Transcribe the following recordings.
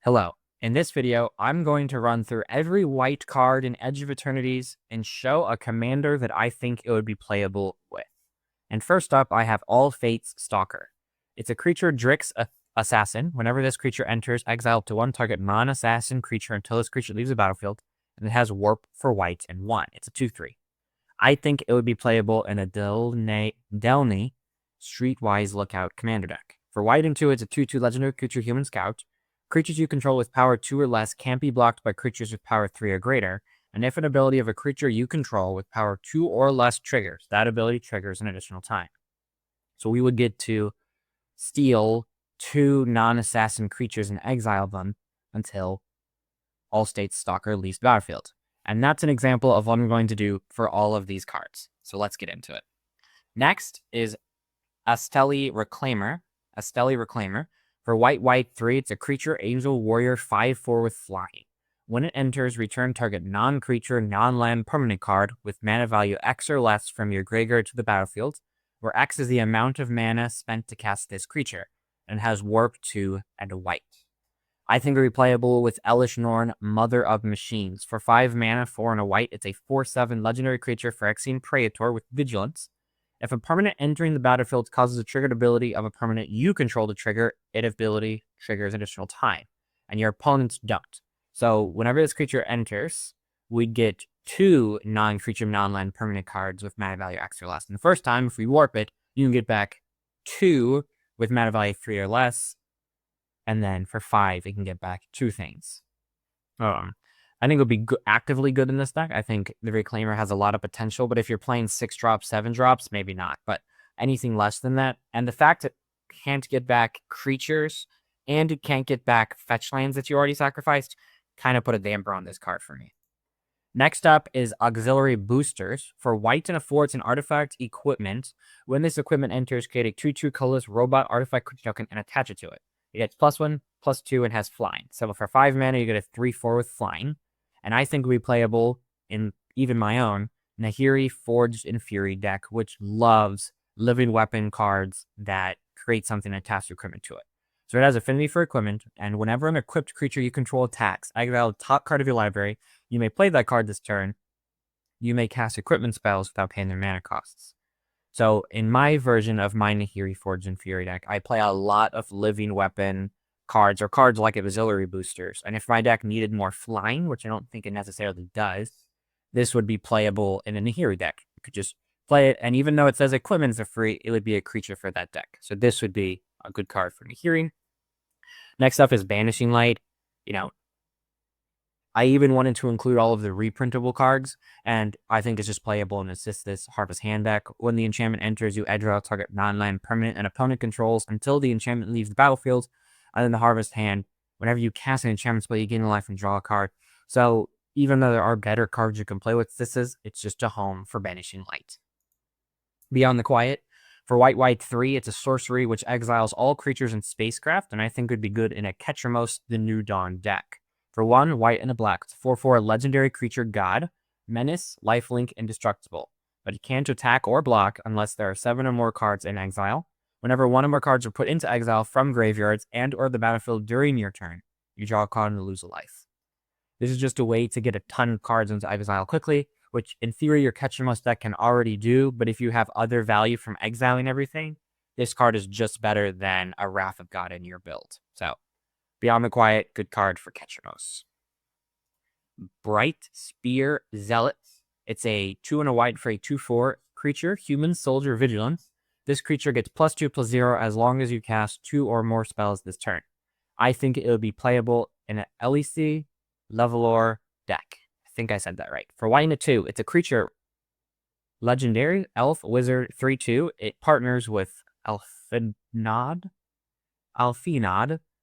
Hello. In this video, I'm going to run through every white card in Edge of Eternities and show a commander that I think it would be playable with. And first up, I have All Fate's Stalker. It's a creature Drix Assassin. Whenever this creature enters, exile up to one target non-assassin creature until this creature leaves the battlefield, and it has Warp for white and 1. It's a 2/3. I think it would be playable in a Delney Streetwise Lookout commander deck. For white and 2, it's a 2/2 legendary creature Human Scout. Creatures you control with power 2 or less can't be blocked by creatures with power 3 or greater, and if an ability of a creature you control with power 2 or less triggers, that ability triggers an additional time. So we would get to steal 2 non-assassin creatures and exile them until All Fate's Stalker leaves the battlefield. And that's an example of what I'm going to do for all of these cards. So let's get into it. Next is Astelli Reclaimer. For white 3, it's a creature Angel Warrior 5/4 with flying. When it enters, return target non-creature, non-land permanent card with mana value X or less from your graveyard to the battlefield, where X is the amount of mana spent to cast this creature, and has Warp 2 and a white. I think it would be playable with Elish Norn, Mother of Machines. For 5 mana, 4 and a white, it's a 4/7 legendary creature Phyrexian Praetor with Vigilance. If a permanent entering the battlefield causes a triggered ability of a permanent you control to trigger, its ability triggers additional time, and your opponents don't. So whenever this creature enters, we get 2 non-creature, non-land permanent cards with mana value X or less. And the first time, if we warp it, you can get back 2 with mana value 3 or less. And then for 5, it can get back 2 things. I think it would be actively good in this deck. I think the Reclaimer has a lot of potential, but if you're playing 6 drops, 7 drops, maybe not. But anything less than that, and the fact that it can't get back creatures and it can't get back fetch lands that you already sacrificed, kind of put a damper on this card for me. Next up is Auxiliary Boosters. For white and a 4, it's an artifact equipment. When this equipment enters, create a 2/2 colorless robot artifact creature token and attach it to it. It gets +1, +2, and has flying. So for 5 mana, you get a 3/4 with flying. And I think it would be playable in even my own Nahiri Forged in Fury deck, which loves living weapon cards that create something and attach equipment to it. So it has affinity for equipment, and whenever an equipped creature you control attacks, exile the top card of your library, you may play that card this turn. You may cast equipment spells without paying their mana costs. So in my version of my Nahiri Forged in Fury deck, I play a lot of living weapon cards or cards like Auxiliary Boosters. And if my deck needed more flying, which I don't think it necessarily does, this would be playable in a Nahiri deck. You could just play it, and even though it says equipments are free, it would be a creature for that deck. So this would be a good card for Nahiri. Next up is Banishing Light. I even wanted to include all of the reprintable cards, and I think it's just playable in this Harvest Hand deck. When the enchantment enters, you exile target non-land permanent and opponent controls until the enchantment leaves the battlefield. And then the Harvest Hand, whenever you cast an enchantment spell, you gain a life and draw a card. So even though there are better cards you can play with, it's just a home for Banishing Light. Beyond the Quiet. For white 3, it's a sorcery which exiles all creatures in Spacecraft, and I think would be good in a Ketramos the New Dawn deck. For 1, white and a black, it's a 4/4 legendary creature god, menace, lifelink, indestructible. But it can't attack or block unless there are 7 or more cards in exile. Whenever 1 or more cards are put into exile from graveyards and or the battlefield during your turn, you draw a card and lose a life. This is just a way to get a ton of cards into exile quickly, which in theory your Ketramos deck can already do, but if you have other value from exiling everything, this card is just better than a Wrath of God in your build. So, Beyond the Quiet, good card for Ketramos. Bright Spear Zealot. It's a 2 and a white for a 2/4 creature, Human Soldier Vigilance. This creature gets +2/+0 as long as you cast 2 or more spells this turn. I think it would be playable in an LEC Levelor deck. I think I said that right. For white and a 2, it's a creature legendary elf wizard 3/2. It partners with Alfinod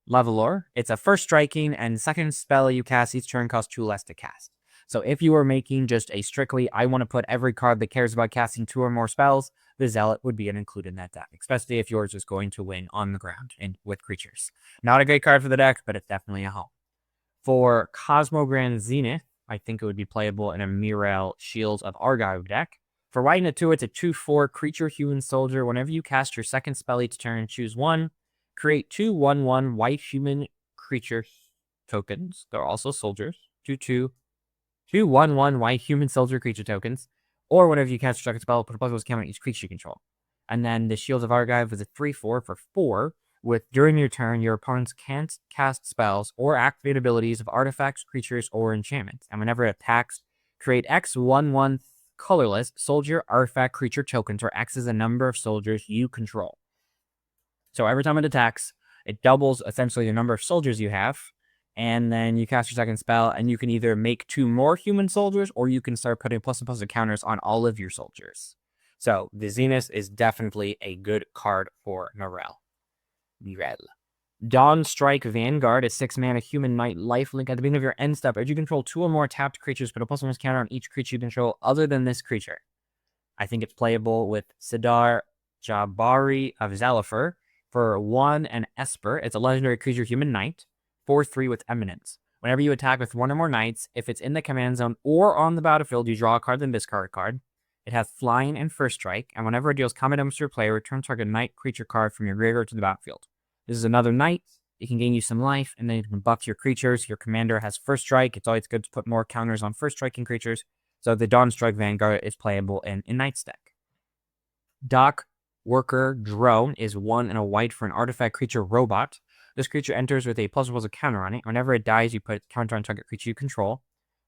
Levelor. It's a first striking, and second spell you cast each turn costs 2 less to cast. So if you were making just a strictly, I want to put every card that cares about casting 2 or more spells, the Zealot would be included in that deck, especially if yours is going to win on the ground and with creatures. Not a great card for the deck, but it's definitely a home. For Cosmogrand Zenith, I think it would be playable in a Mirel Shields of Argive deck. For white and a 2, it's a 2/4 creature Human Soldier. Whenever you cast your second spell each turn, choose 1. Create 2/1/1 white human creature tokens. They're also soldiers. 2/2, 2/1/1 white human soldier creature tokens. Or whenever you cast a struck spell, put a +1 counter on each creature you control. And then the Shields of Argive is a 3/4 for 4. With during your turn, your opponents can't cast spells or activate abilities of artifacts, creatures, or enchantments. And whenever it attacks, create X 1/1 colorless soldier artifact creature tokens, where X is the number of soldiers you control. So every time it attacks, it doubles essentially the number of soldiers you have. And then you cast your second spell, and you can either make 2 more human soldiers, or you can start putting +++ counters on all of your soldiers. So the Zenith is definitely a good card for Narelle. Dawn Strike Vanguard is 6 mana human knight lifelink. At the beginning of your end step, if you control 2 or more tapped creatures, put a +1 counter on each creature you control other than this creature. I think it's playable with Sidar Jabari of Zalafur for 1 and Esper. It's a legendary creature human knight, 4/3 with Eminence. Whenever you attack with 1 or more knights, if it's in the command zone or on the battlefield, you draw a card, then discard a card. It has flying and first strike, and whenever it deals combat damage to your player, return target knight creature card from your graveyard to the battlefield. This is another knight. It can gain you some life, and then you can buff your creatures. Your commander has first strike. It's always good to put more counters on first striking creatures. So the Dawn Strike Vanguard is playable in Knight's deck. Dock Worker Drone is 1 and a white for an artifact creature robot. This creature enters with a +++ counter on it. Whenever it dies, you put counter on target creature you control.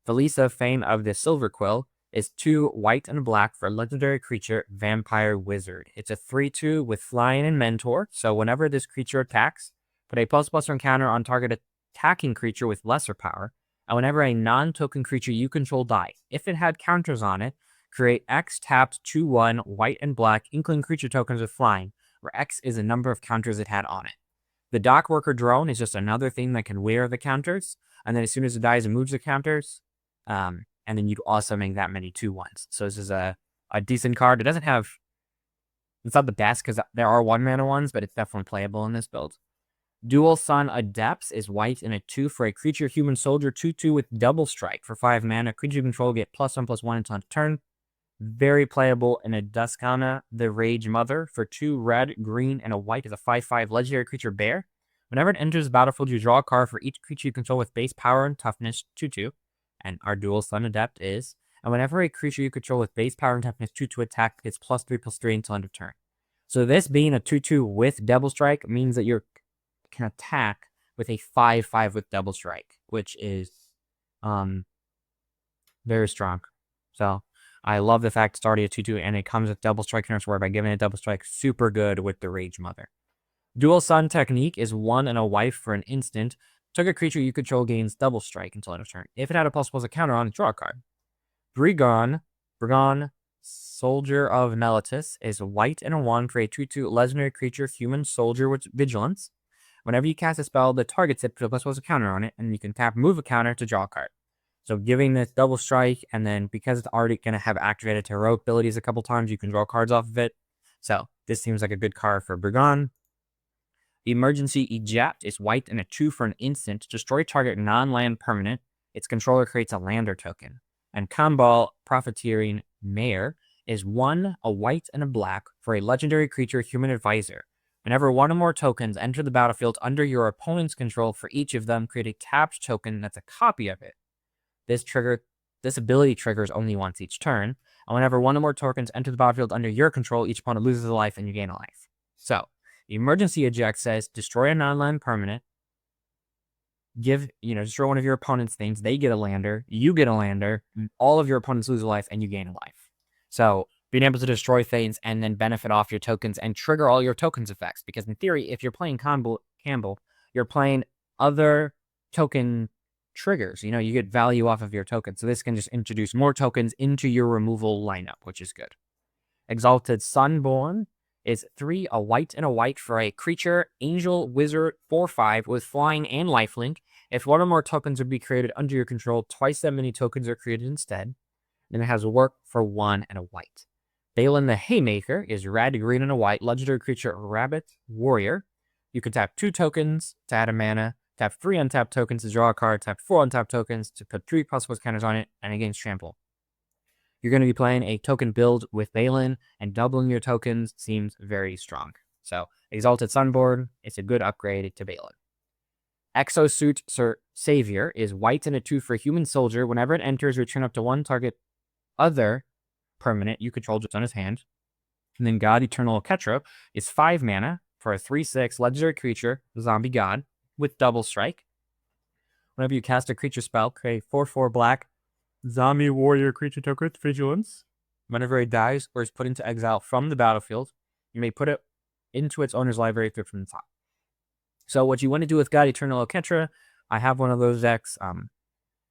Felisa, Fame of the Silver Quill, is 2 white and black for a legendary creature, Vampire Wizard. It's a 3/2 with Flying and Mentor, so whenever this creature attacks, put a +++ counter on target attacking creature with lesser power, and whenever a non-token creature you control dies, if it had counters on it, create X tapped 2/1 white and black Inkling creature tokens with Flying, where X is the number of counters it had on it. The Dock Worker Drone is just another thing that can wear the counters, and then as soon as it dies, it moves the counters. And then you'd also make that many 2/1s. So this is a decent card. It doesn't have... It's not the best because there are 1-mana ones, but it's definitely playable in this build. Dual Sun Adepts is white and a 2 for a creature human soldier, 2/2 with double strike for 5 mana. Creature you control get +1/+1 until turn. Very playable in a Duskana, the Rage Mother, for 2 red, green, and a white as a 5/5 legendary creature bear. Whenever it enters the battlefield, you draw a card for each creature you control with base power and toughness, 2/2. And our Dual Sun Adept is, and whenever a creature you control with base power and toughness 2/2 attack gets +3/+3 until end of turn. So this being a 2/2 with double strike means that you can attack with a 5/5 with double strike, which is very strong. So I love the fact it's already a 2/2 and it comes with double strike counters, where by giving it double strike, super good with the Rage Mother. Dual Sun Technique is 1 and a wife for an instant. Target creature you control gains double strike until end of turn. If it had a ++ counter on, draw a card. Briggon, Soldier of Meletis, is white and a 1 for a 2/2 legendary creature human soldier with vigilance. Whenever you cast a spell that targets it, put a ++ counter on it, and you can tap move a counter to draw a card. So giving this double strike, and then because it's already going to have activated heroic abilities a couple times, you can draw cards off of it. So this seems like a good card for Briggon. Emergency Eject is white and a 2 for an instant. Destroy target non-land permanent. Its controller creates a lander token. And Kambal Profiteering Mare is 1, a white and a black for a legendary creature human advisor. Whenever 1 or more tokens enter the battlefield under your opponent's control, for each of them, create a tapped token that's a copy of it. This ability triggers only once each turn. And whenever 1 or more tokens enter the battlefield under your control, each opponent loses a life and you gain a life. So Emergency Eject says, destroy a non-land permanent, destroy one of your opponent's things, they get a lander, you get a lander, all of your opponents lose a life, and you gain a life. So being able to destroy things and then benefit off your tokens and trigger all your tokens effects, because in theory, if you're playing Campbell, you're playing other token triggers. You get value off of your tokens. So this can just introduce more tokens into your removal lineup, which is good. Exalted Sunborn is 3, a white and a white for a creature, angel, wizard, 4/5 with flying and lifelink. If 1 or more tokens would be created under your control, twice that many tokens are created instead. Then it has work for 1 and a white. Balin the Haymaker is red, green, and a white, legendary creature, rabbit, warrior. You can tap 2 tokens to add a mana, tap 3 untapped tokens to draw a card, tap 4 untapped tokens to put 3 ++ counters on it, and it gains trample. You're going to be playing a token build with Balin, and doubling your tokens seems very strong. So, Exalted Sunborn, it's a good upgrade to Balin. Exosuit Savior is white and a 2 for a human soldier. Whenever it enters, return up to one target other permanent you control just on his hand. And then God Eternal Ketra is 5 mana for a 3/6 legendary creature, zombie god, with double strike. Whenever you cast a creature spell, create 4/4 black zombie warrior creature token with vigilance. Whenever it dies or is put into exile from the battlefield, you may put it into its owner's library from the top. So what you want to do with God Eternal Ketra, I have one of those decks.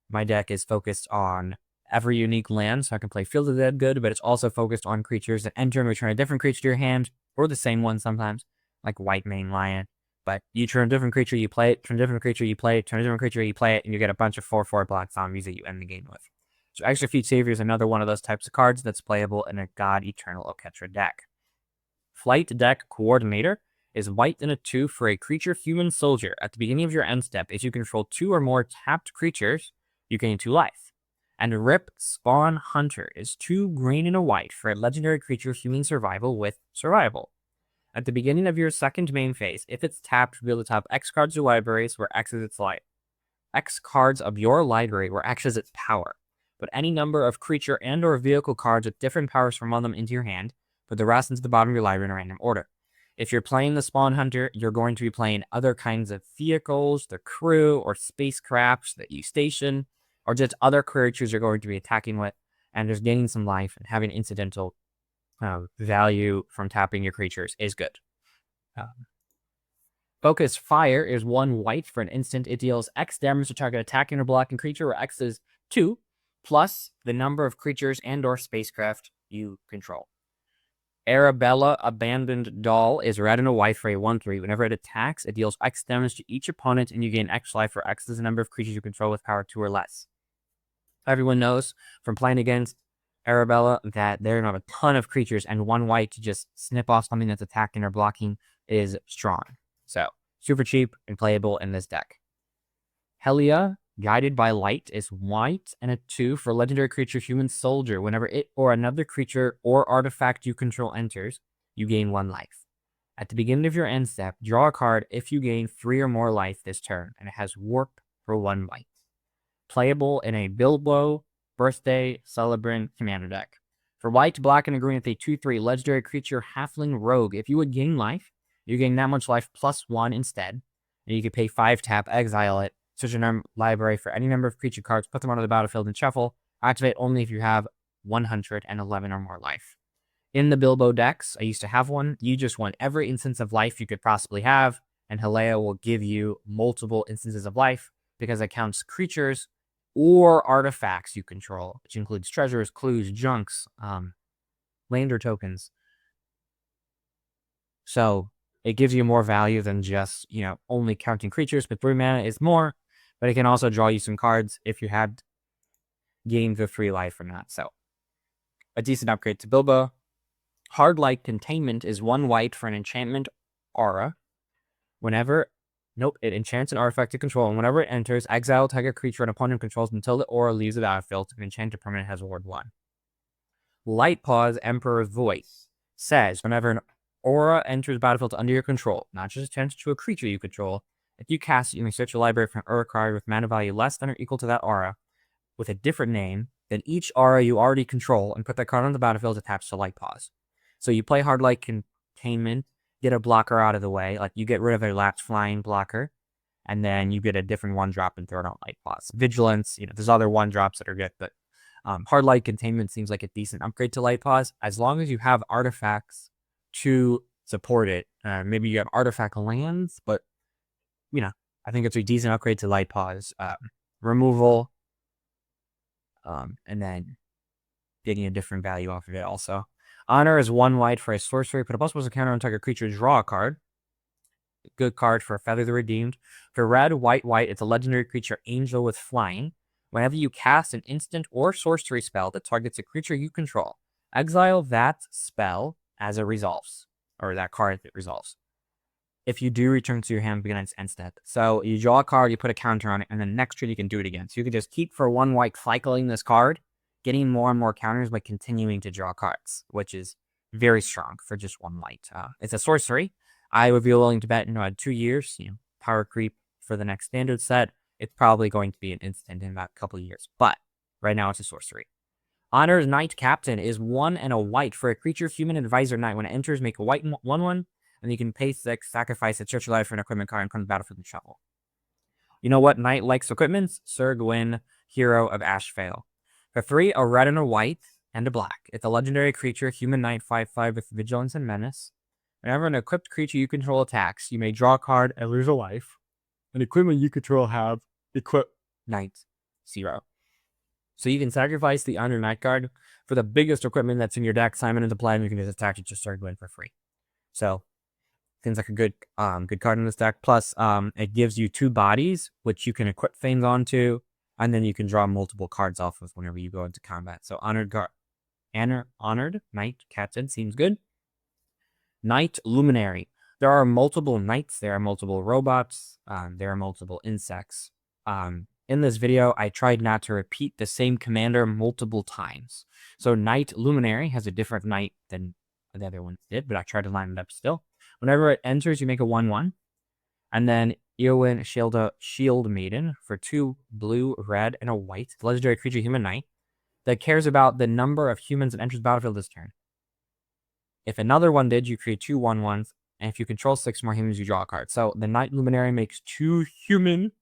My deck is focused on every unique land, so I can play Field of the Dead good, but it's also focused on creatures that enter and return a different creature to your hand, or the same one sometimes, like White Mane Lion. But you turn a different creature, you play it, turn a different creature, you play it, turn a different creature, you play it, and you get a bunch of 4/4 black zombies that you end the game with. So Extra Feat Savior is another one of those types of cards that's playable in a God Eternal Oketra deck. Flight Deck Coordinator is white and a 2 for a creature human soldier. At the beginning of your end step, if you control 2 or more tapped creatures, you gain 2 life. And Rip Spawn Hunter is 2 green and a white for a legendary creature human survival with survival. At the beginning of your second main phase, if it's tapped, reveal the top X cards of your libraries where X is its life. X cards of your library where X is its power. Put any number of creature and or vehicle cards with different powers from one of them into your hand. Put the rest into the bottom of your library in a random order. If you're playing the Spawn Hunter, you're going to be playing other kinds of vehicles, the crew or spacecrafts that you station, or just other creatures you're going to be attacking with, and just gaining some life and having incidental value from tapping your creatures is good. Focus Fire is 1 white for an instant. It deals X damage to target attacking or blocking creature, where X is 2, plus the number of creatures and or spacecraft you control. Arabella Abandoned Doll is red and a white for a 1/3. Whenever it attacks, it deals X damage to each opponent, and you gain X life, where X is the number of creatures you control with power 2 or less. Everyone knows from playing against Arabella that there are not a ton of creatures, and 1 white to just snip off something that's attacking or blocking is strong. So, super cheap and playable in this deck. Helia, Guided by Light, is white and a 2 for legendary creature human soldier. Whenever it or another creature or artifact you control enters, you gain 1 life. At the beginning of your end step, draw a card if you gain 3 or more life this turn, and it has Warp for 1 white. Playable in a Bilbo Birthday Celebrant commander deck. For white, black, and a green with a 2/3 legendary creature halfling rogue, if you would gain life, you gain that much life plus 1 instead, and you could pay 5 tap, exile it, search your library for any number of creature cards, put them onto the battlefield and shuffle. Activate only if you have 111 or more life. In the Bilbo decks, I used to have one. You just want every instance of life you could possibly have, and Helia will give you multiple instances of life because it counts creatures or artifacts you control, which includes treasures, clues, junks, lander tokens. So it gives you more value than just, only counting creatures, but 3 mana is more, but it can also draw you some cards if you had gained the 3 life or not. So a decent upgrade to Bilbo. Hard Light Containment is 1 white for an enchantment aura. It enchants an artifact to control, and whenever it enters, exile target creature an opponent controls until the aura leaves the battlefield. An enchanted permanent has ward 1. Lightpaw's Emperor's Voice says, whenever an aura enters the battlefield under your control, not just attached to a creature you control, if you cast it, you may search your library for an aura card with mana value less than or equal to that aura, with a different name than each aura you already control, and put that card on the battlefield attached to Lightpaws. So you play Hard Light Containment, get a blocker out of the way, like you get rid of a latch flying blocker, and then you get a different 1-drop and throw it on Lightpaws. Vigilance, there's other 1-drops that are good, but Hard Light Containment seems like a decent upgrade to Lightpaws, as long as you have artifacts to support it. Maybe you have artifact lands, but, I think it's a decent upgrade to Lightpaws. Removal, and then getting a different value off of it also. Honor is 1 white for a sorcery. Put a +1 counter on target creature, draw a card. Good card for Feather the Redeemed. For red, white, it's a legendary creature, angel with flying. Whenever you cast an instant or sorcery spell that targets a creature you control, exile that spell as it resolves, or that card that resolves. If you do return to your hand, begin its end step. So you draw a card, you put a counter on it, and then next turn you can do it again. So you can just keep for 1 white cycling this card, getting more and more counters by continuing to draw cards, which is very strong for just 1 white. It's a sorcery. I would be willing to bet 2 years, power creep for the next standard set. It's probably going to be an instant in about a couple of years, but right now it's a sorcery. Honor's Knight Captain is 1 and a white for a creature human advisor knight. When it enters, make a white 1/1, and you can pay 6, sacrifice it, search your life for an equipment card, and come to battle for the shovel. You know what knight likes equipments? Sir Gwyn, Hero of Ashvale. For 3, a red and a white, and a black. It's a legendary creature, human knight 5/5 with vigilance and menace. Whenever an equipped creature you control attacks, you may draw a card and lose a life. An equipment you control have equip knight 0. So you can sacrifice the Honor Knight card for the biggest equipment that's in your deck, Simon into play, and you can just attach it to Sir Gwyn for free. So seems like a good card in this deck. Plus, it gives you 2 bodies, which you can equip things onto, and then you can draw multiple cards off of whenever you go into combat. So Honored Knight Captain seems good. Knight Luminary. There are multiple knights, there are multiple robots, there are multiple insects. In this video, I tried not to repeat the same commander multiple times. So Knight Luminary has a different knight than the other ones did, but I tried to line it up still. Whenever it enters, you make a 1/1. And then Eowyn Shield Maiden for 2 blue, red, and a white. Legendary creature human knight that cares about the number of humans that enters the battlefield this turn. If another one did, you create 2 1/1s, and if you control 6 more humans, you draw a card. So the Knight Luminary makes 2 humans,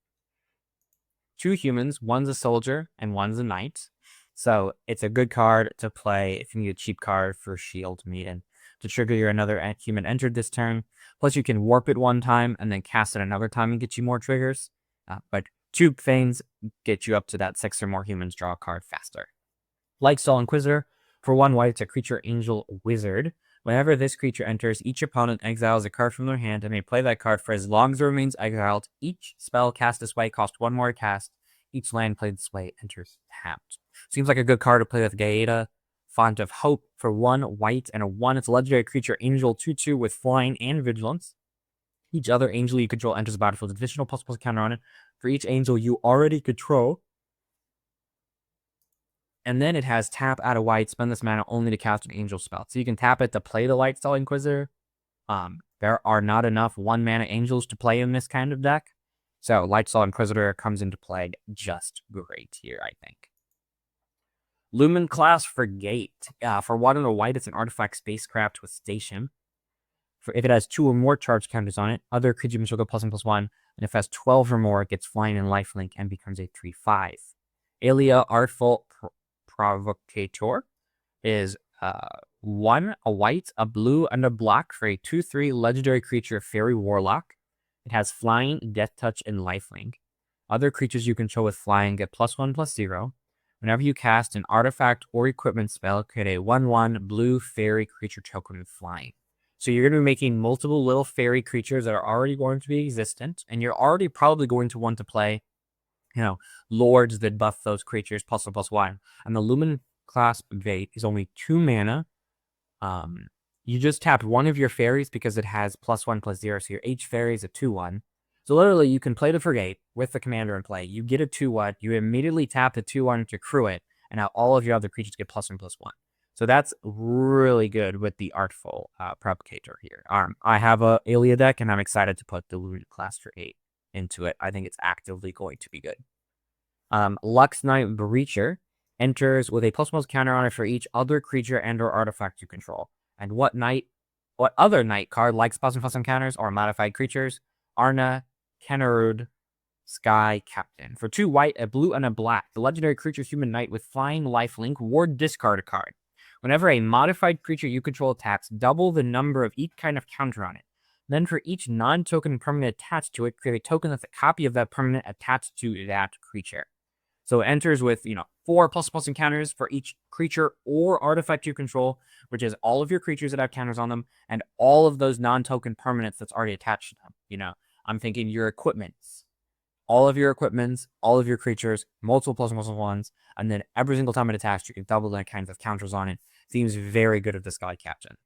one's a soldier and one's a knight. So it's a good card to play if you need a cheap card for Shield Maiden to trigger your another human entered this turn. Plus you can warp it 1 time and then cast it another time and get you more triggers. But 2 Thanes get you up to that 6 or more humans draw a card faster. Lightstall Inquisitor, for 1 white, it's a creature angel wizard. Whenever this creature enters, each opponent exiles a card from their hand and may play that card for as long as it remains exiled. Each spell cast this way costs 1 more to cast. Each land played this way enters tapped. Seems like a good card to play with Gaeta. Font of Hope for 1 white and a 1. It's a legendary creature angel 2/2 with flying and vigilance. Each other angel you control enters the battlefield with additional ++ counter on it for each angel you already control. And then it has tap, add a white, spend this mana only to cast an angel spell. So you can tap it to play the Lightstall Inquisitor. There are not enough 1 mana angels to play in this kind of deck. So Lightstall Inquisitor comes into play just great here, I think. Lumen Class Frigate. For 1 and a white, it's an artifact spacecraft with station. If it has 2 or more charge counters on it, other creatures will go +1/+1. And if it has 12 or more, it gets flying and lifelink and becomes a 3/5. Aelia Artful Provocator is 1, a white, a blue, and a black for a 2/3 legendary creature, Fairy Warlock. It has flying, death touch, and lifelink. Other creatures you control with flying get +1/+0. Whenever you cast an artifact or equipment spell, create a 1/1 blue fairy creature token with flying. So you're going to be making multiple little fairy creatures that are already going to be existent, and you're already probably going to want to play, lords that buff those creatures +1/+1. And the Lumen Class Frigate is only 2 mana. You just tapped one of your fairies because it has +1/+0, so your H fairy is a 2/1. So literally, you can play the Frigate with the commander in play. You get a 2/1, you immediately tap the 2/1 to crew it, and now all of your other creatures get +1/+1. So that's really good with the Artful Provocator here. I have a Aelia deck, and I'm excited to put the Lumen Class Frigate into it. I think it's actively going to be good. Lux Knight Breacher enters with a +1 counter on it for each other creature and or artifact you control. And what other knight card likes +1/+1 counters or modified creatures? Arna Kennerud Sky Captain. For 2 white, a blue, and a black, the legendary creature human knight with flying lifelink, ward discard a card. Whenever a modified creature you control attacks, double the number of each kind of counter on it. Then for each non-token permanent attached to it, create a token that's a copy of that permanent attached to that creature. So it enters with, 4 ++ encounters for each creature or artifact you control, which is all of your creatures that have counters on them, and all of those non-token permanents that's already attached to them. I'm thinking your equipments. All of your equipments, all of your creatures, multiple +1/+1s, and then every single time it attacks, you can double the kinds of counters on it. Seems very good at the Sky Captain.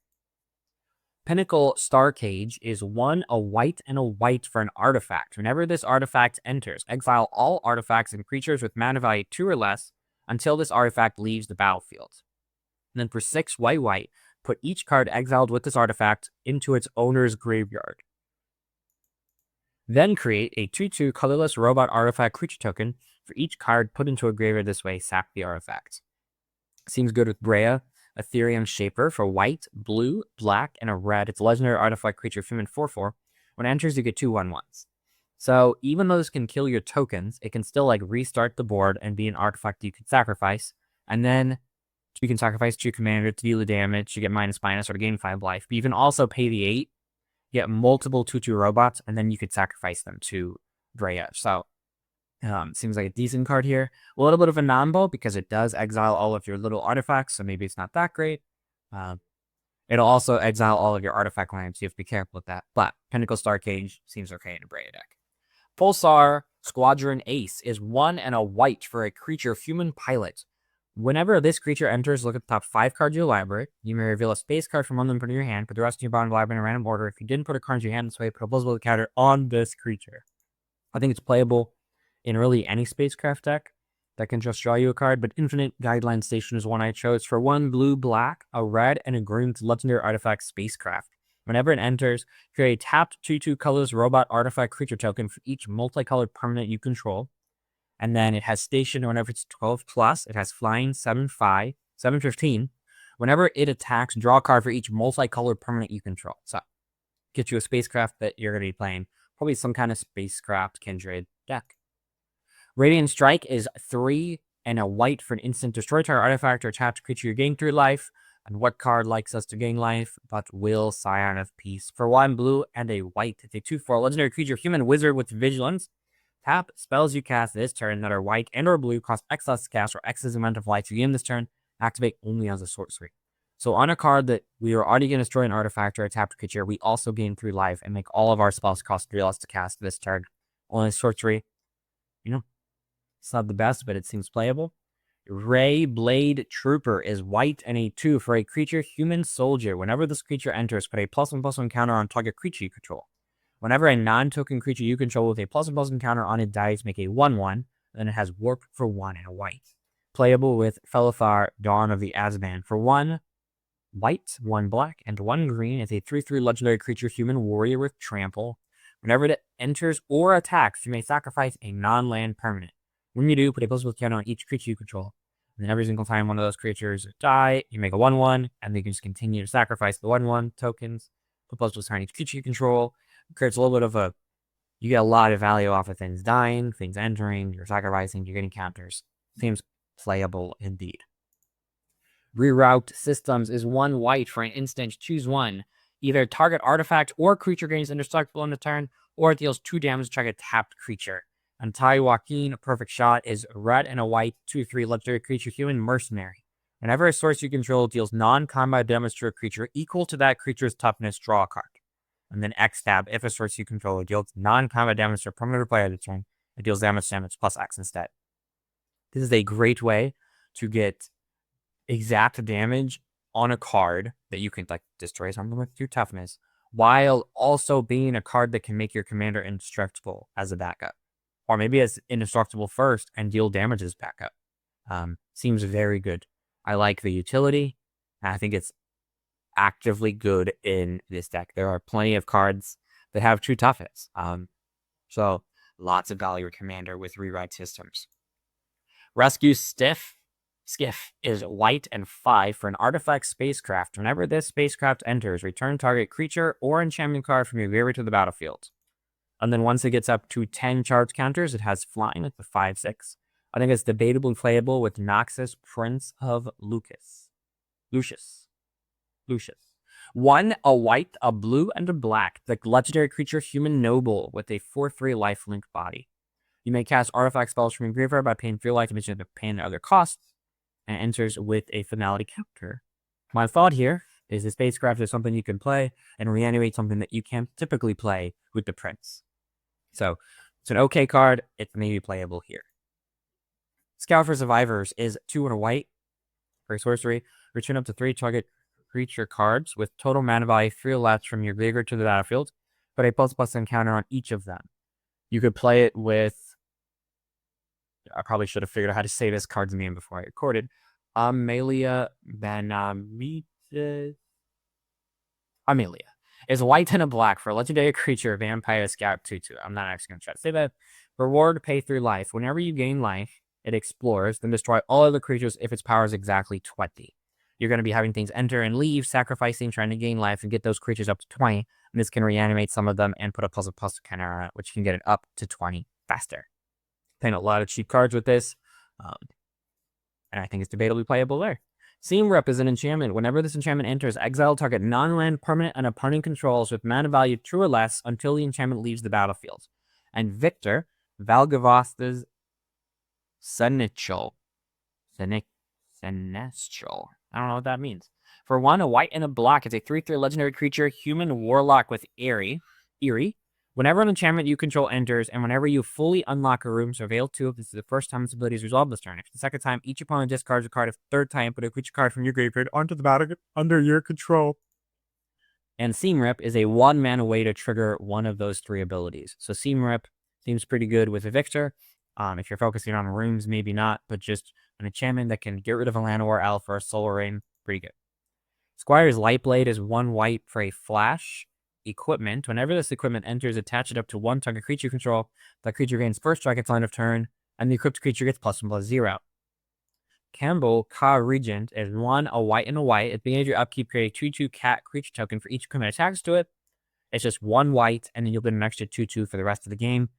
Pinnacle Star Cage is 1, a white, and a white for an artifact. Whenever this artifact enters, exile all artifacts and creatures with mana value 2 or less until this artifact leaves the battlefield. And then for 6 white, put each card exiled with this artifact into its owner's graveyard. Then create a 2/2 colorless robot artifact creature token for each card put into a graveyard this way. Sack the artifact. Seems good with Brea, Ethereum Shaper for white, blue, black, and a red. It's a legendary artifact creature, human 4/4. When it enters, you get 2/1/1s. So even though this can kill your tokens, it can still like restart the board and be an artifact you could sacrifice. And then you can sacrifice to your commander to deal the damage, you get -/, or to gain 5 life. But you can also pay the 8, get multiple 2/2 robots, and then you could sacrifice them to Brea. So seems like a decent card here. A little bit of a non-ball because it does exile all of your little artifacts, so maybe it's not that great. It'll also exile all of your artifact lands, so you have to be careful with that. But Pinnacle Star Cage seems okay in a Brea deck. Pulsar Squadron Ace is 1 and a white for a creature human pilot. Whenever this creature enters, look at the top 5 cards of your library. You may reveal a space card from one of them, put in your hand, put the rest in your bottom of the library in a random order. If you didn't put a card in your hand this way, put a plausible counter on this creature. I think it's playable in really any Spacecraft deck that can just draw you a card, but Infinite Guideline Station is one I chose for 1 blue, black, a red, and a green legendary artifact Spacecraft. Whenever it enters, create a tapped 2/2 colorless robot artifact creature token for each multicolored permanent you control. And then it has station whenever it's 12 plus. It has flying 7/5, 7/15. Whenever it attacks, draw a card for each multicolored permanent you control. So, get you a Spacecraft that you're going to be playing. Probably some kind of Spacecraft Kindred deck. Radiant Strike is 3 and a white for an instant destroy target artifact or tapped creature you gain 3 life. And what card likes us to gain life but will Scion of Peace? For 1 blue and a white, it's a 2/4 legendary creature, human wizard with vigilance. Tap spells you cast this turn that are white and or blue cost X less to cast or X's amount of life you gain this turn. Activate only as a sorcery. So on a card that we are already going to destroy an artifact or a tapped creature, we also gain 3 life and make all of our spells cost 3 less to cast this turn. Only sorcery. You know, it's not the best, but it seems playable. Ray Blade Trooper is white and a 2 for a creature human soldier. Whenever this creature enters, put a +1/+1 counter on target creature you control. Whenever a non-token creature you control with a +1/+1 counter on it dies, make a 1/1. Then it has warp for 1 and a white. Playable with Felithar, Dawn of the Azban. For 1 white, 1 black, and 1 green. It's a 3/3 legendary creature human warrior with trample. Whenever it enters or attacks, you may sacrifice a non-land permanent. When you do, put a +1 counter on each creature you control. And then every single time one of those creatures die, you make a 1/1, and then you can just continue to sacrifice the 1/1 tokens. Put +1 on each creature you control. It creates a little bit of a... You get a lot of value off of things dying, things entering, you're sacrificing, you're getting counters. Seems playable indeed. Reroute Systems is 1 white for an instant. Choose 1. Either target artifact or creature gains Indestructible on the turn, or it deals 2 damage to target tapped creature. And Tai Joaquin, a perfect shot, is red and a white, 2/3 legendary creature, human mercenary. Whenever a source you control deals non-combat damage to a creature equal to that creature's toughness, draw a card. And then X tab, if a source you control deals non-combat damage to a permanent player this turn, it deals damage plus X instead. This is a great way to get exact damage on a card that you can like destroy something with your toughness, while also being a card that can make your commander indestructible as a backup. Or maybe as indestructible first and deal damage as backup. Seems very good. I like the utility. And I think it's actively good in this deck. There are plenty of cards that have true toughness. So lots of value commander with rewrite systems. Rescue Skiff is white and 5 for an artifact Spacecraft. Whenever this Spacecraft enters, return target creature or enchantment card from your graveyard to the battlefield. And then once it gets up to 10 charge counters, it has flying at the 5/6. I think it's debatably playable with Noxus, Prince of Lucius. 1, a white, a blue, and a black. The legendary creature Human Noble with a 4/3 lifelink body. You may cast artifact spells from your graveyard by paying 3 life instead of paying other costs, and enters with a finality counter. My thought here is the Spacecraft is something you can play, and Reanimate something that you can't typically play with the Prince. So, it's an okay card. It's maybe playable here. Scout for Survivors is 2 and a white for sorcery. Return up to 3 target creature cards with total mana value 3 or less from your graveyard to the battlefield. Put a +1 counter on each of them. You could play it with... I probably should have figured out how to say this card's name before I recorded. Amelia Benavides. Amelia. is white and a black for a legendary creature, Vampire Scout 2/2. I'm not actually going to try to say that. Reward, pay 3 life. Whenever you gain life, it explores, then destroy all other creatures if its power is exactly 20. You're going to be having things enter and leave, sacrificing, trying to gain life, and get those creatures up to 20. And this can reanimate some of them and put a +++ counter on it, which can get it up to 20 faster. Playing a lot of cheap cards with this, and I think it's debatably playable there. Seam Rep is an enchantment. Whenever this enchantment enters, exile target non-land permanent and opponent controls with mana value 2 or less until the enchantment leaves the battlefield. And Victor, Valgavasth's Seneschal. Seneschal. I don't know what that means. For 1, a white and a black, it's a 3/3 legendary creature, human warlock with eerie. Whenever an enchantment you control enters, and whenever you fully unlock a room, Surveil 2, if this is the first time this ability is resolved this turn. If it's the second time, each opponent discards a card. If the third time, put a creature card from your graveyard onto the battlefield under your control. And Seam Rip is a 1-mana way to trigger one of those 3 abilities. So Seam Rip seems pretty good with a Victor. If you're focusing on rooms, maybe not, but just an enchantment that can get rid of a Llanowar Elf or a Solar Rain, pretty good. Squire's Lightblade is 1 white for a flash equipment. Whenever this equipment enters, attach it up to 1 target creature you control. That creature gains first strike its line of turn, and the equipped creature gets +1/+0. Campbell Ka Regent is 1, a white and a white. At the beginning of your upkeep, create a 2/2 cat creature token for each equipment attached to it. It's just 1 white, and then you'll get an extra 2/2 for the rest of the game.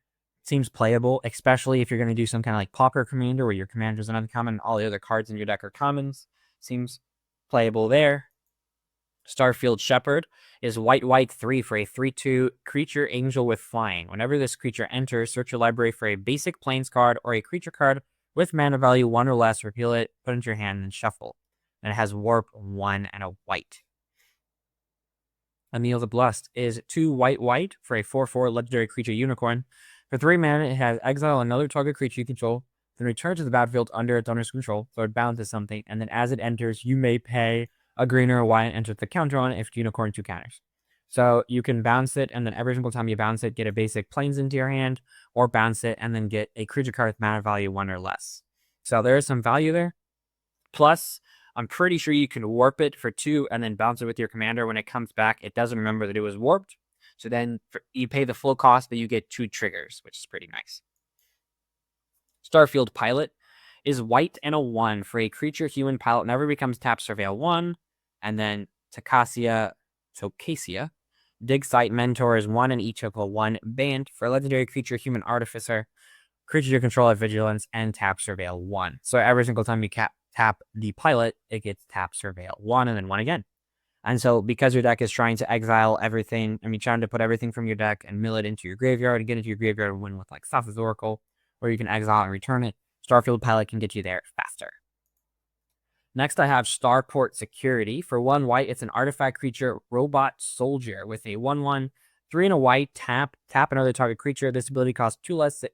Seems playable, especially if you're going to do some kind of like Pauper Commander, where your commander is an uncommon and all the other cards in your deck are commons. Seems playable there. Starfield Shepherd is white 3 for a 3/2 creature angel with flying. Whenever this creature enters, search your library for a basic plains card or a creature card with mana value 1 or less, reveal it, put it into your hand, and shuffle. And it has warp 1 and a white. Emil the Blessed is 2 white for a 4/4 legendary creature unicorn. For 3 mana, it has exile another target creature you control, then return to the battlefield under its owner's control, so it bounces something, and then as it enters, you may pay a green or a white and enter the counter on it if unicorn 2 counters. So you can bounce it, and then every single time you bounce it, get a basic plains into your hand, or bounce it and then get a creature card with mana value 1 or less. So there is some value there. Plus, I'm pretty sure you can warp it for 2 and then bounce it with your commander. When it comes back, it doesn't remember that it was warped. So then you pay the full cost, but you get 2 triggers, which is pretty nice. Starfield Pilot is white and a 1 for a creature human pilot. Whenever it becomes tapped, Surveil 1. And then Tocasia, Dig Site Mentor is 1 and each of a 1 band for a legendary creature human artificer. Creature you control at Vigilance and tap Surveil 1. So every single time you tap the pilot, it gets tap Surveil 1 and then 1 again. And so because your deck is trying to exile everything, trying to put everything from your deck and mill it into your graveyard and get into your graveyard and win with like Sassa's Oracle, or you can exile and return it, Starfield Pilot can get you there faster. Next, I have Starport Security. For 1 white, it's an artifact creature, Robot Soldier, with a 1/1, 3 and a white, tap another target creature. This ability costs 2 less to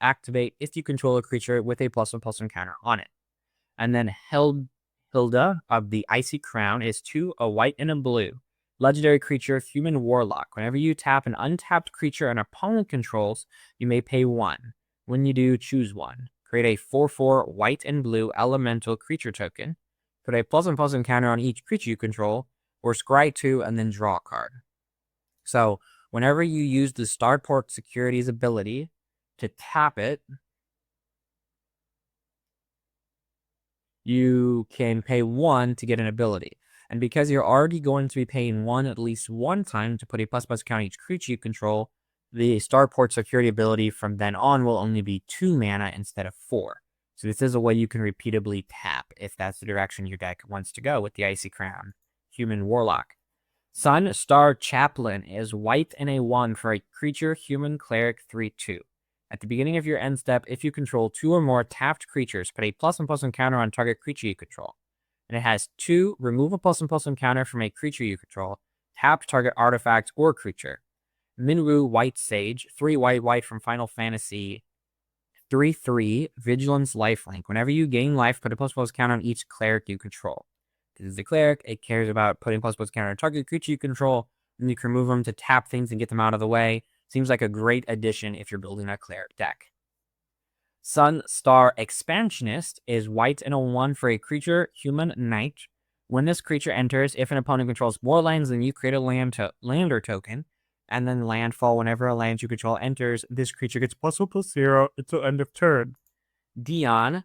activate if you control a creature with a +1/+1 counter on it. And then Hilda of the Icy Crown is 2, a white and a blue. Legendary creature, human warlock. Whenever you tap an untapped creature an opponent controls, you may pay 1. When you do, choose 1. Create a 4/4 white and blue elemental creature token. Put a +1/+1 counter on each creature you control, or scry 2 and then draw a card. So whenever you use the Starport Security's ability to tap it, you can pay 1 to get an ability. And because you're already going to be paying 1 at least 1 time to put a ++ counter on each creature you control, the Starport Security ability from then on will only be 2 mana instead of 4. So this is a way you can repeatably tap if that's the direction your deck wants to go with the Icy Crown, human warlock. Sun Star Chaplain is white and a 1 for a creature, human cleric 3/2. At the beginning of your end step, if you control 2 or more tapped creatures, put a +1/+1 counter on target creature you control. And it has 2, remove a +1/+1 counter from a creature you control, tap target artifact or creature. Minwu White Sage, 3 white from Final Fantasy, 3/3, Vigilance Lifelink. Whenever you gain life, put a ++ counter on each cleric you control. This is the cleric, it cares about putting ++ counter on target creature you control, and you can remove them to tap things and get them out of the way. Seems like a great addition if you're building a cleric deck. Sun Star Expansionist is white and a 1 for a creature, human knight. When this creature enters, if an opponent controls more lands than you, create a lander token, and then landfall. Whenever a land you control enters, this creature gets +1/+0 until end of turn. Dion,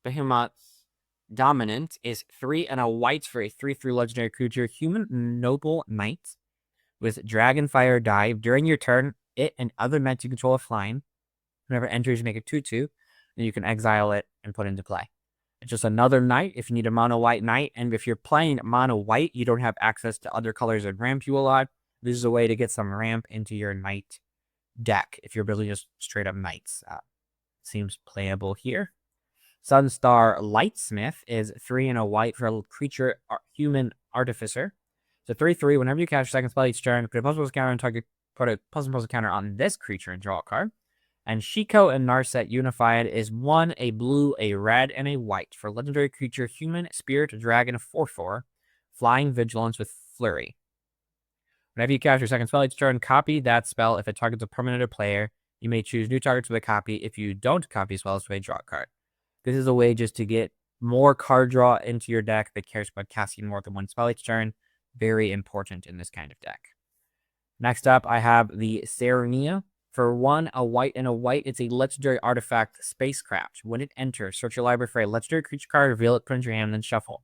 Behemoth's Dominant is 3 and a white for a 3/3 legendary creature, human noble knight with Dragonfire Dive. During your turn, it and other knights you control are flying. Whenever it enters, you make a 2/2, and you can exile it and put it into play. It's just another knight if you need a mono white knight, and if you're playing mono white, you don't have access to other colors that ramp you a lot. This is a way to get some ramp into your knight deck if you're building just straight up knights. Seems playable here. Sunstar Lightsmith is 3 and a white for a creature human artificer. So 3/3. Whenever you cast your second spell each turn, put a +++ counter on target. Put a +++ counter on this creature and draw a card. And Shiko and Narset Unified is 1, a blue, a red, and a white for legendary creature human spirit dragon 4/4, flying vigilance with flurry. Whenever you cast your second spell each turn, copy that spell if it targets a permanent or player. You may choose new targets with a copy. If you don't copy spells, you may draw a card. This is a way just to get more card draw into your deck that cares about casting more than one spell each turn. Very important in this kind of deck. Next up, I have the Serenia. For 1, a white and a white, it's a legendary artifact, Spacecraft. When it enters, search your library for a legendary creature card, reveal it, put it in your hand, and then shuffle.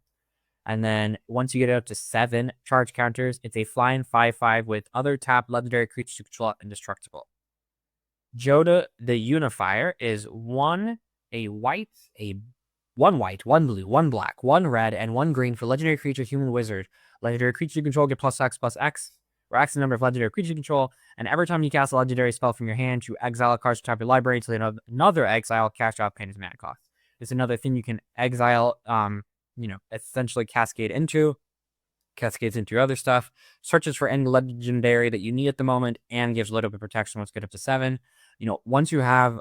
And then once you get it up to 7 charge counters, it's a flying 5/5 with other tap legendary creatures to control Indestructible. Joda the Unifier is 1, a white, 1 blue, 1 black, 1 red, and 1 green for legendary creature human wizard. Legendary creature you control get +X/+X, or X the number of legendary creatures you control, and every time you cast a legendary spell from your hand, you exile a card to top your library until another exile cash out paying its mana cost. It's another thing you can exile, essentially cascades into your other stuff, searches for any legendary that you need at the moment, and gives a little bit of protection once you get up to 7. Once you have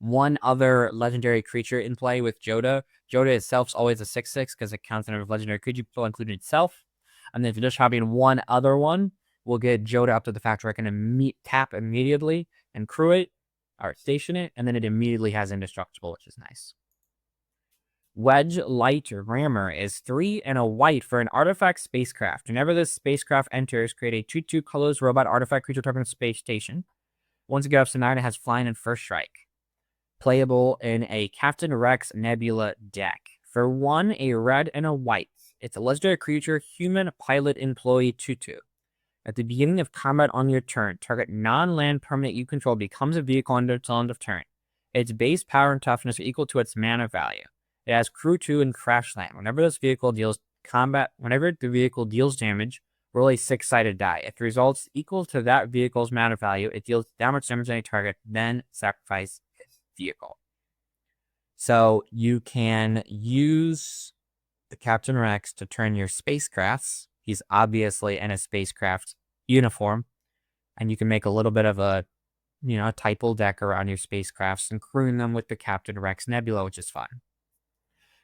one other legendary creature in play with Joda itself is always a 6/6 because it counts the number of legendary creature people, including itself. And then if you're just having one other one, we'll get Joda up to the fact where I can tap immediately and crew it, or station it, and then it immediately has Indestructible, which is nice. Wedge Light Rammer is 3 and a white for an artifact Spacecraft. Whenever this Spacecraft enters, create a 2/2 colorless robot artifact creature targeting space station. Once it gets up to 9, it has flying and first strike. Playable in a Captain Rex Nebula deck. For 1, a red and a white. It's a legendary creature, human pilot employee 2/2. At the beginning of combat on your turn, target non-land permanent you control becomes a vehicle until end of turn. Its base power and toughness are equal to its mana value. It has crew 2 and crash land. Whenever the vehicle deals damage, roll a 6-sided die. If the results equal to that vehicle's mana value, it deals damage on a target, then sacrifice its vehicle. So you can use the Captain Rex to turn your spacecrafts. He's obviously in a spacecraft uniform, and you can make a little bit of a typal deck around your spacecrafts and crewing them with the Captain Rex Nebula, which is fun.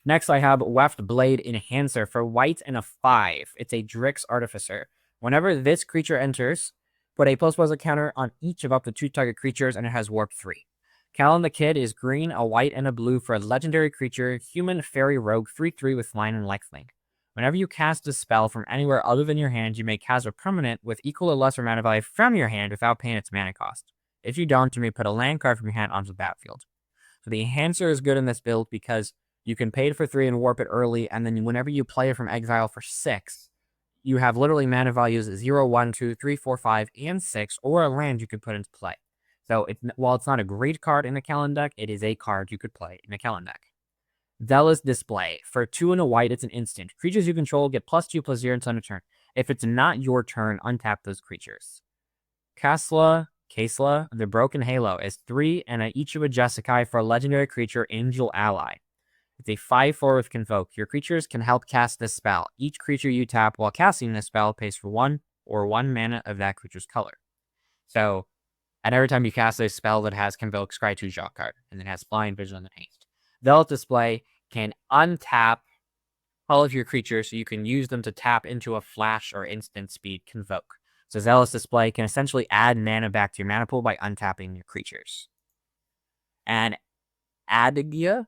Next, I have Weft Blade Enhancer for white and a 5. It's a Drix Artificer. Whenever this creature enters, put a ++ counter on each of up to 2 target creatures, and it has Warp 3. Callan the Kid is green, a white, and a blue for a legendary creature, human fairy rogue 3/3 with flying and lifelink. Whenever you cast a spell from anywhere other than your hand, you may cast a permanent with equal or lesser mana value from your hand without paying its mana cost. If you don't, you may put a land card from your hand onto the battlefield. So the Enhancer is good in this build because you can pay it for 3 and warp it early, and then whenever you play it from exile for 6, you have literally mana values 0, 1, 2, 3, 4, 5, and 6, or a land you could put into play. So while it's not a great card in a Callan deck, it is a card you could play in a Callan deck. Zealous Display. For 2 and a white, it's an instant. Creatures you control get +2/+0 until end of turn. If it's not your turn, untap those creatures. Kasla, the Broken Halo, is 3 and a Ichiba Jessekai for a legendary creature, Angel Ally. It's a 5/4 with Convoke. Your creatures can help cast this spell. Each creature you tap while casting this spell pays for 1 or 1 mana of that creature's color. So, and every time you cast a spell that has Convoke, scry 2 draw card, and then has Flying, Vigilance, and Haste. Zealous Display can untap all of your creatures so you can use them to tap into a flash or instant speed Convoke. So Zealous Display can essentially add mana back to your mana pool by untapping your creatures. And Adagia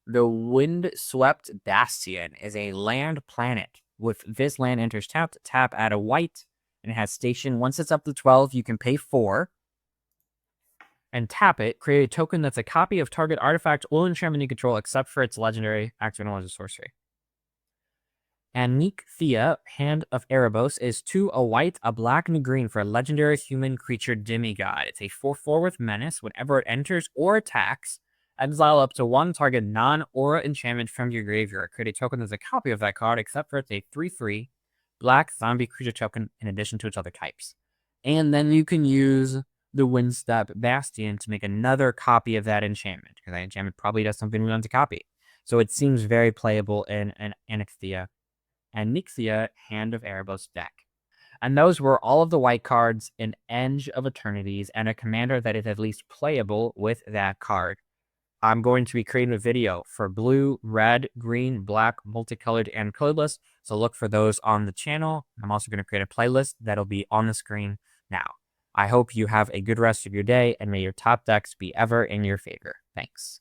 The Windswept Bastion is a land planet. With this land enters tapped, tap add a white, and it has station. Once it's up to 12, you can pay 4. And tap it, create a token that's a copy of target artifact or enchantment you control, except for its legendary accidental as a sorcery. Anixia, Hand of Erebos, is 2 a white, a black, and a green for a legendary human creature demigod. It's a 4/4 with menace. Whenever it enters or attacks, exile up to 1 target non-aura enchantment from your graveyard. Create a token that's a copy of that card, except for it's a 3/3 black zombie creature token in addition to its other types. And then you can use the Windswept Bastion to make another copy of that enchantment, because that enchantment probably does something we want to copy. So it seems very playable in an Anixia and Nixia Hand of Erebos deck. And those were all of the white cards in Edge of Eternities and a commander that is at least playable with that card. I'm going to be creating a video for blue, red, green, black, multicolored, and colorless, so look for those on the channel. I'm also going to create a playlist that'll be on the screen now. I hope you have a good rest of your day, and may your top decks be ever in your favor. Thanks.